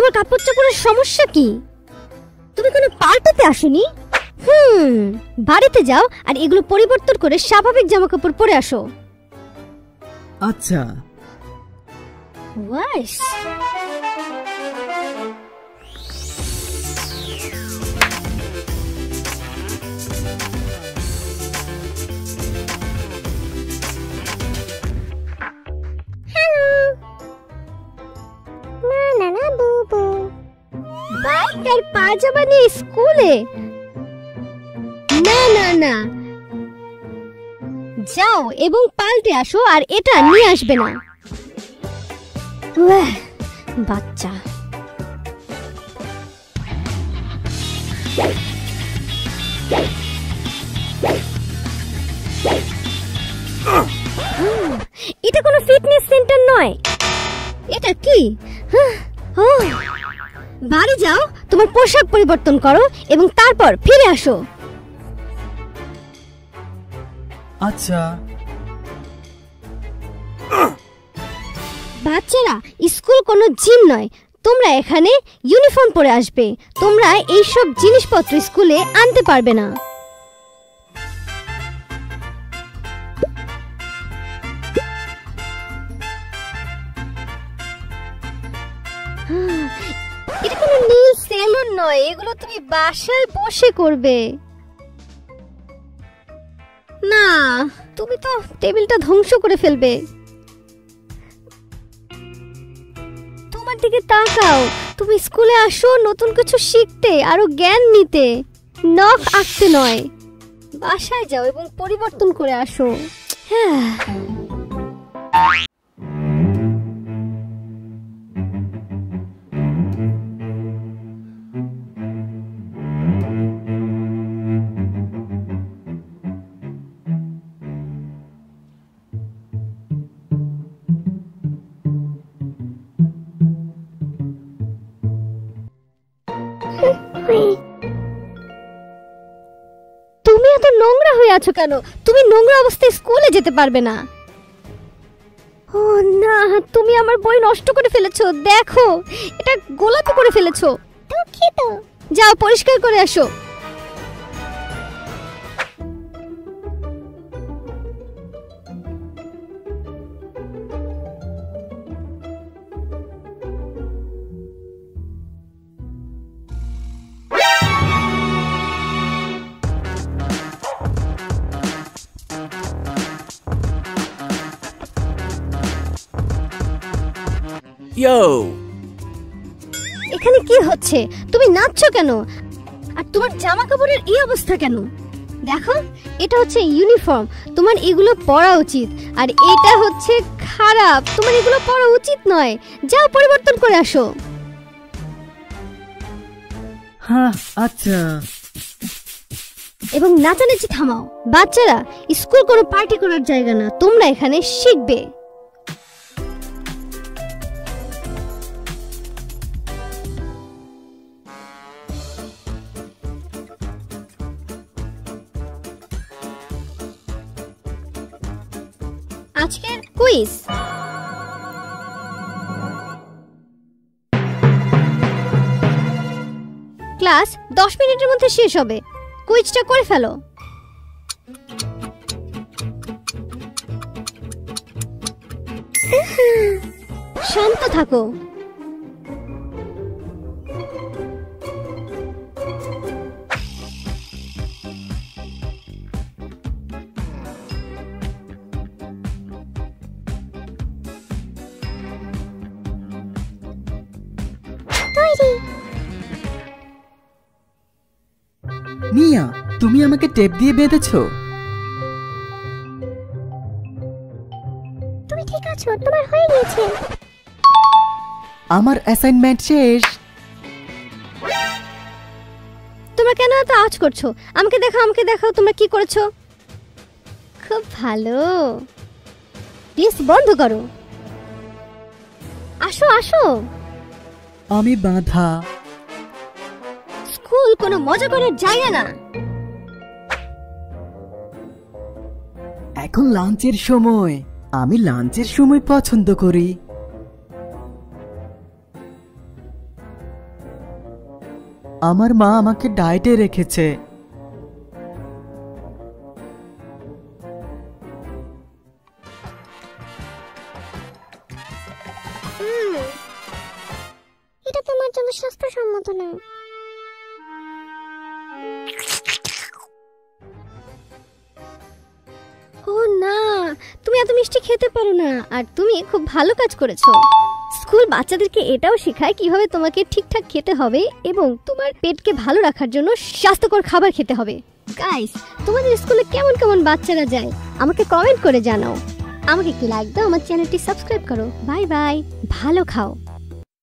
তোমার কাপড় চোপড়ের সমস্যা কি? তুমি কোনো পাল্টাতে আসোনি? বাড়িতে যাও আর এগুলো পরিবর্তন করে স্বাভাবিক জামা কাপড় পরে আসো। আচ্ছা। ওয়াইস বাইকের পাজামা নিয়ে স্কুলে? না না না, যাও এবং পাল্টে আসো আর এটা নিয়ে আসবে না। বাচ্চা এটা কোনো ফিটনেস সেন্টার নয়। এটা কি? বাড়ি যাও, তোমার পোশাক পরিবর্তন করো এবং তারপর ফিরে আসো। আচ্ছা। বাচ্চারা, স্কুল কোনো জিম নয়, তোমরা এখানে ইউনিফর্ম পরে আসবে। তোমরা এইসব জিনিসপত্র স্কুলে আনতে পারবে না। এটা কোনো নীল সেলুন নয়, এগুলো তুমি বাসায় বসে করবে। না, তুমি তো টেবিলটা ধ্বংস করে ফেলবে। তোমার দিকে তাকাও, তুমি স্কুলে আসো নতুন কিছু শিখতে, আরো জ্ঞান নিতে, নখ আঁকতে নয়। বাসায় যাও এবং পরিবর্তন করে আসো। হ্যাঁ। তুমি এত নোংরা হয়ে আছো কেন? তুমি নোংরা অবস্থায় স্কুলে যেতে পারবে না। ও না, তুমি আমার বই নষ্ট করে ফেলেছো। দেখো, এটা গোলাপি করে ফেলেছো। দুঃখিত। যাও পরিষ্কার করে আসো। এখানে কি হচ্ছে? তুমি নাচছো কেন? আর তোমার জামা কাপড়ের এই অবস্থা কেন? দেখো, এটা হচ্ছে ইউনিফর্ম, তোমার এগুলো পরা উচিত। আর এটা হচ্ছে খারাপ, তোমার এগুলো পরা উচিত নয়। যাও পরিবর্তন করে আসো। হ্যাঁ আচ্ছা। এবং নাচানাচি থামাও। বাচ্চারা, স্কুল কোনো পার্টি করার জায়গা না, তোমরা এখানে শিখবে। আজকের কুইজ। ক্লাস 10 মিনিটের মধ্যে শেষ হবে। কুইজটা করে ফেলো। শান্ত থাকো। মিয়া, তুমি আমাকে টেপ দিয়ে বেঁধেছো? তুমি ঠিক আছো? তোমার হয়ে গেছে। আমার অ্যাসাইনমেন্ট শেষ। তোমরা কেন এত আওয়াজ করছো? আমাকে দেখাও, আমাকে দেখাও তোমরা কি করেছো। খুব ভালো। প্লিজ বন্ধ করো। আসো আসো। আমি বাঁধা। স্কুল কোনো মজা করার জায়গা না। এখন লাঞ্চের সময়। আমি লাঞ্চের সময় পছন্দ করি। আমার মা আমাকে ডায়েটে রেখেছে। এটা তোমার জন্য স্বাস্থ্যসম্মত না। ও না, তুমি এত মিষ্টি খেতে পারো না। আর তুমি খুব ভালো কাজ করেছো। স্কুল বাচ্চাদেরকে এটাও শেখায় কিভাবে তোমাকে ঠিকঠাক খেতে হবে এবং তোমার পেটকে ভালো রাখার জন্য স্বাস্থ্যকর খাবার খেতে হবে। গাইস, তোমাদের স্কুলে কেমন কেমন বাচ্চারা যায় আমাকে কমেন্ট করে জানাও। আমাকে একটু লাইক দাও, আমার চ্যানেলটি সাবস্ক্রাইব করো। বাই বাই, ভালো খাও।